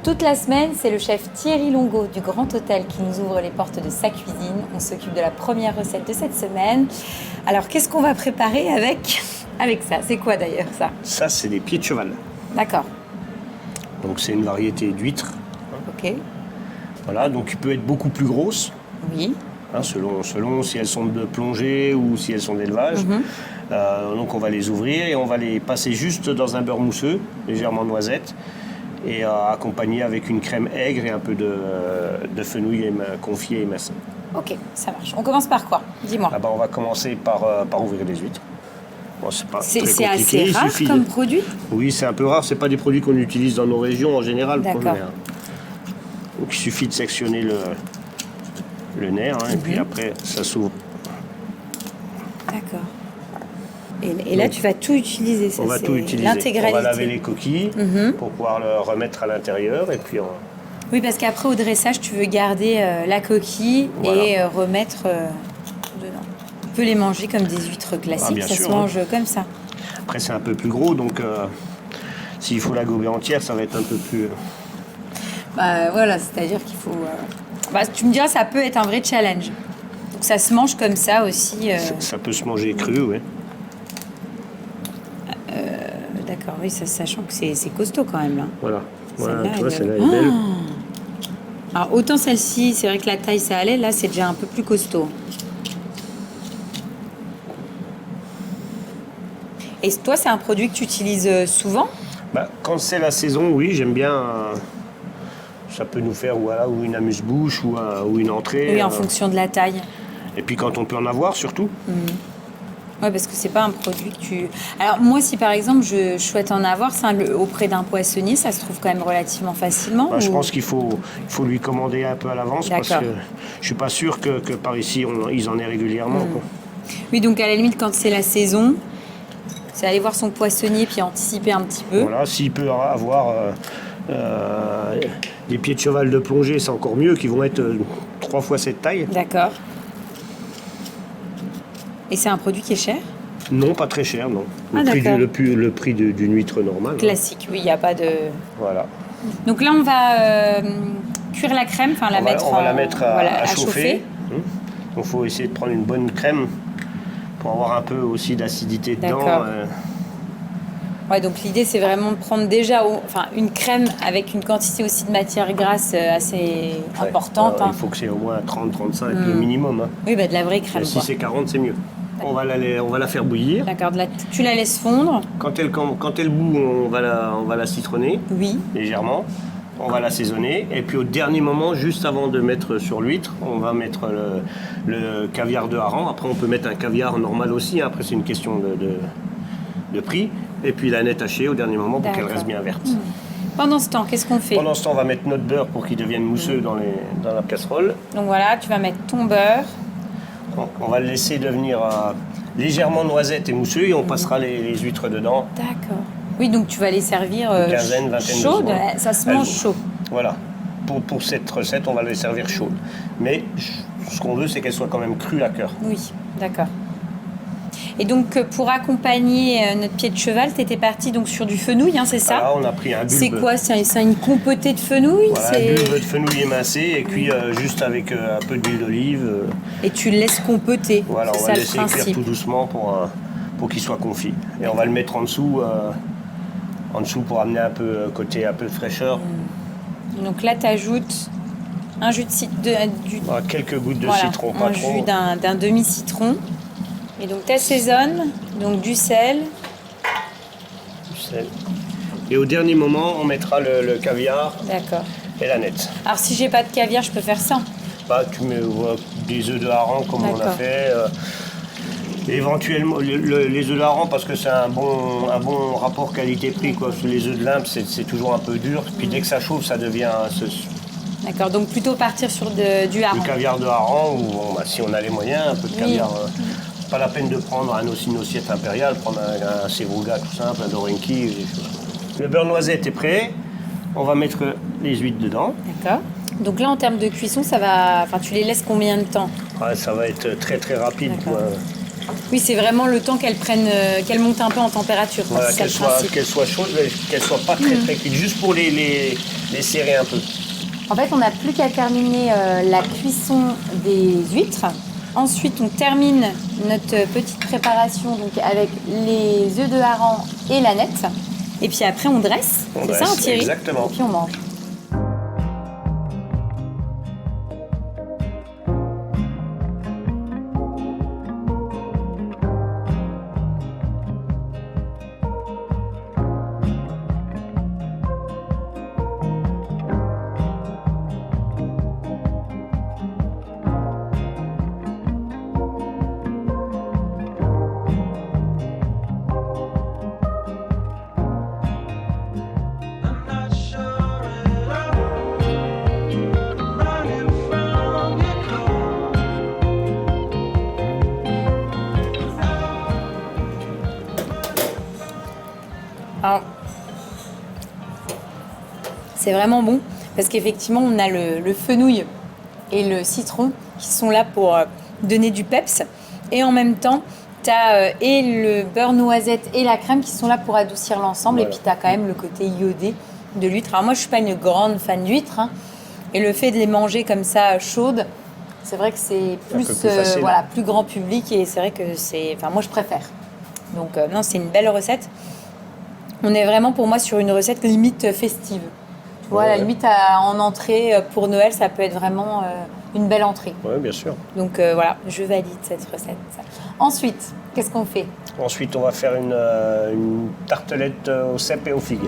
Toute la semaine, c'est le chef Thierry Longo du Grand Hôtel qui nous ouvre les portes de sa cuisine. On s'occupe de la première recette de cette semaine. Alors, qu'est-ce qu'on va préparer avec ça? C'est quoi d'ailleurs ça? Ça, c'est des pieds de cheval. D'accord. Donc, c'est une variété d'huîtres. Ok. Voilà, donc il peut être beaucoup plus grosse. Oui. Selon si elles sont de plongée ou si elles sont d'élevage. Donc on va les ouvrir et on va les passer juste dans un beurre mousseux, légèrement noisette, et accompagner avec une crème aigre et un peu de fenouil confit et émincé. Ok, ça marche. On commence par quoi? Dis-moi. On va commencer par ouvrir les huîtres. Bon, c'est assez rare comme produit? Oui, c'est un peu rare. C'est pas des produits qu'on utilise dans nos régions en général. D'accord. Donc il suffit de sectionner le nerf, et puis après ça s'ouvre. D'accord. Et là, tu vas tout utiliser, ça? On va tout utiliser. L'intégralité. On va laver les coquilles pour pouvoir le remettre à l'intérieur. Et puis Oui, parce qu'après, au dressage, tu veux garder la coquille et remettre dedans. On peut les manger comme des huîtres classiques, ça se mange comme ça. Après, c'est un peu plus gros, donc s'il faut la gober entière, ça va être un peu plus... Voilà, c'est-à-dire qu'il faut... tu me diras, ça peut être un vrai challenge. Donc ça se mange comme ça aussi. Ça peut se manger cru, oui. D'accord, oui, sachant que c'est costaud quand même là. Voilà, Celle-là, celle-là est belle. Alors autant celle-ci, c'est vrai que la taille ça allait, là c'est déjà un peu plus costaud. Et toi, c'est un produit que tu utilises souvent? Quand c'est la saison, oui, j'aime bien. Ça peut nous faire ou une amuse-bouche ou une entrée. Oui, en fonction de la taille. Et puis quand on peut en avoir, surtout. Oui, parce que c'est pas un produit que tu... Alors moi, si par exemple je souhaite en avoir, auprès d'un poissonnier, ça se trouve quand même relativement facilement? Je pense qu'il faut lui commander un peu à l'avance parce que je suis pas sûr que par ici, ils en aient régulièrement. Quoi. Oui, donc à la limite, quand c'est la saison, c'est aller voir son poissonnier puis anticiper un petit peu. Voilà, s'il peut avoir des pieds de cheval de plongée, c'est encore mieux, qui vont être 3 fois cette taille. D'accord. Et c'est un produit qui est cher? Non, pas très cher, non. Le prix d'une huître normale. Classique, oui, il n'y a pas de... Voilà. Donc là, on va cuire la crème, on va la mettre à chauffer. Donc il faut essayer de prendre une bonne crème pour avoir un peu aussi d'acidité dedans. Ouais, donc l'idée, c'est vraiment de prendre déjà une crème avec une quantité aussi de matière grasse assez importante. Il faut que c'est au moins 30-35 le minimum. Oui, de la vraie crème. Si c'est 40, c'est mieux. On va la faire bouillir. D'accord, tu la laisses fondre. Quand elle bout, on va la citronner. Oui. Légèrement. On va l'assaisonner. Et puis au dernier moment, juste avant de mettre sur l'huître, on va mettre le caviar de hareng. Après, on peut mettre un caviar normal aussi. Après, c'est une question de prix. Et puis la nette hachée au dernier moment pour qu'elle reste bien verte. Pendant ce temps, qu'est-ce qu'on fait? Pendant ce temps, on va mettre notre beurre pour qu'il devienne mousseux dans la casserole. Donc voilà, tu vas mettre ton beurre. On va le laisser devenir légèrement noisette et mousseux et on passera les huîtres dedans. D'accord. Oui, donc tu vas les servir vingtaine chaudes. Ça se mange chaud. Voilà. Pour cette recette, on va les servir chaudes. Mais ce qu'on veut, c'est qu'elles soient quand même crues à cœur. Oui, d'accord. Et donc, pour accompagner notre pied de cheval, tu étais parti donc sur du fenouil, c'est ça? Là, on a pris un bulbe. C'est quoi? C'est une compotée de fenouil? Voilà, un bulbe de fenouil émincé et cuit juste avec un peu d'huile d'olive. Et tu le laisses compoter. Voilà, on va le laisser cuire tout doucement pour qu'il soit confit. Et on va le mettre en dessous pour amener un peu côté un peu de fraîcheur. Donc là, tu ajoutes un jus de citron. Quelques gouttes de citron, pas trop. Un jus d'un demi-citron. Et donc tu assaisonnes, donc du sel. Et au dernier moment, on mettra le caviar. D'accord. Et la nette. Alors si j'ai pas de caviar, je peux faire ça? Tu mets des œufs de hareng comme on a fait. Éventuellement, les œufs d'hareng parce que c'est un bon rapport qualité-prix. Les œufs de limpe, c'est toujours un peu dur. Puis dès que ça chauffe, ça devient... D'accord, donc plutôt partir sur du hareng. Du caviar de hareng, ou si on a les moyens, un peu de caviar... Pas la peine de prendre une assiette impériale, prendre un sevruga tout simple, un dorenki. Le beurre noisette est prêt. On va mettre les huîtres dedans. D'accord. Donc là, en termes de cuisson, tu les laisses combien de temps? Ça va être très très rapide. Oui, c'est vraiment le temps qu'elle monte un peu en température. Voilà, c'est ça, qu'elle soit chaude, mais qu'elle soit pas très très cuite, juste pour les serrer un peu. En fait, on n'a plus qu'à terminer la cuisson des huîtres. Ensuite, on termine notre petite préparation donc avec les œufs de hareng et l'aneth. Et puis après, on dresse. C'est ça, Thierry? Exactement. Et puis on mange. Alors, c'est vraiment bon parce qu'effectivement, on a le fenouil et le citron qui sont là pour donner du peps. Et en même temps, tu as et le beurre noisette et la crème qui sont là pour adoucir l'ensemble. Voilà. Et puis, tu as quand même le côté iodé de l'huître. Alors moi, je ne suis pas une grande fan d'huîtres. Hein, et le fait de les manger comme ça, chaudes, c'est vrai que c'est plus grand public. Et c'est vrai que moi, je préfère. Donc, non, c'est une belle recette. On est vraiment, pour moi, sur une recette limite festive. Tu vois, à la limite, en entrée, pour Noël, ça peut être vraiment une belle entrée. Oui, bien sûr. Donc voilà, je valide cette recette. Ensuite, qu'est-ce qu'on fait? Ensuite, on va faire une tartelette aux cèpes et aux figues.